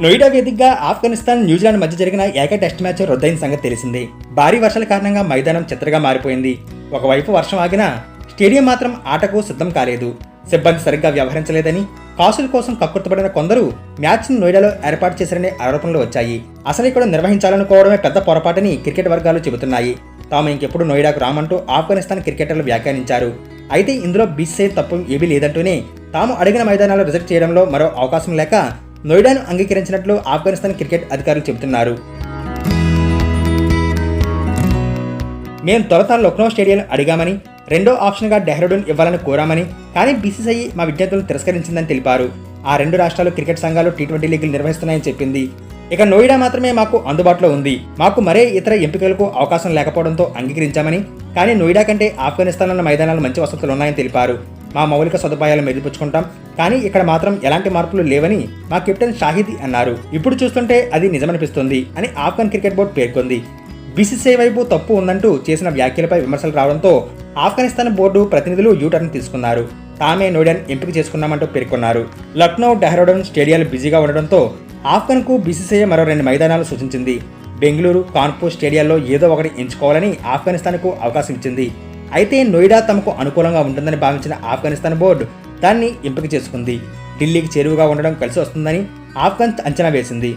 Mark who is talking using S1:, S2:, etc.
S1: నోయిడా వేదికగా ఆఫ్ఘనిస్తాన్, న్యూజిలాండ్ మధ్య జరిగిన టెస్ట్ మ్యాచ్ రద్దయిన సంగతి తెలిసిందే. భారీ వర్షాల కారణంగా మైదానం చిత్రగా మారిపోయింది. ఒకవైపు వర్షం ఆగినా స్టేడియం మాత్రం ఆటకు సిద్ధం కాలేదు. సిబ్బంది సరిగ్గా వ్యవహరించలేదని, కాసుల కోసం కక్కుర్తిపడిన కొందరు మ్యాచ్ను నోయిడాలో ఏర్పాటు చేశారనే ఆరోపణలు వచ్చాయి. అసలు ఇక్కడ నిర్వహించాలనుకోవడమే పెద్ద పొరపాటని క్రికెట్ వర్గాలు చెబుతున్నాయి. తాము ఇంకెప్పుడు నోయిడాకు రామంటూ ఆఫ్ఘనిస్తాన్ క్రికెటర్లు వ్యాఖ్యానించారు. అయితే ఇందులో బీసీసీఐ తప్పు ఏమీ లేదంటూనే తాము అడిగిన మైదానాలు రిజెక్ట్ చేయడంలో మరో అవకాశం లేక నోయిడాను అంగీకరించినట్లు ఆఫ్ఘనిస్తాన్ క్రికెట్ అధికారులు చెబుతున్నారు. మేం తొలుత లక్నో స్టేడియం అడిగామని, రెండో ఆప్షన్గా డెహ్రాడూన్ ఇవ్వాలని కోరామని, కానీ బీసీసీఐ మా విజ్ఞప్తులను తిరస్కరించిందని తెలిపారు. ఆ రెండు రాష్ట్రాలు క్రికెట్ సంఘాలు టీ20 లీగులు నిర్వహిస్తున్నాయని చెప్పింది. ఇక నోయిడా మాత్రమే మాకు అందుబాటులో ఉంది. మాకు మరే ఇతర ఎంపికలకు అవకాశం లేకపోవడంతో అంగీకరించామని, కానీ నోయిడా కంటే ఆఫ్ఘనిస్తాన్లో మైదానాలు మంచి వసతులు ఉన్నాయని తెలిపారు. మా మౌలిక సదుపాయాలు మెరుగుపుచ్చుకుంటాం, కానీ ఇక్కడ మాత్రం ఎలాంటి మార్పులు లేవని మా కెప్టెన్ షాహిద్ అన్నారు. ఇప్పుడు చూస్తుంటే అది నిజమనిపిస్తుంది అని ఆఫ్ఘన్ క్రికెట్ బోర్డు పేర్కొంది. బీసీసీఐ వైపు తప్పు ఉందంటూ చేసిన వ్యాఖ్యలపై విమర్శలు రావడంతో ఆఫ్ఘనిస్తాన్ బోర్డు ప్రతినిధులు యూటర్న్ తీసుకున్నారు. తామే నోయిడాను ఎంపిక చేసుకున్నామంటూ పేర్కొన్నారు. లక్నో, డెహ్రాడూన్ స్టేడియాలు బిజీగా ఉండడంతో ఆఫ్ఘన్కు బీసీసీఐ మరో 2 మైదానాలు సూచించింది. బెంగళూరు, కాన్పూర్ స్టేడియాల్లో ఏదో ఒకటి ఎంచుకోవాలని ఆఫ్ఘనిస్తాన్కు అవకాశం ఇచ్చింది. అయితే నోయిడా తమకు అనుకూలంగా ఉంటుందని భావించిన ఆఫ్ఘనిస్తాన్ బోర్డు దాన్ని ఎంపిక చేసుకుంది. ఢిల్లీకి చేరువగా ఉండడం కలిసి వస్తుందని ఆఫ్ఘన్ అంచనా వేసింది.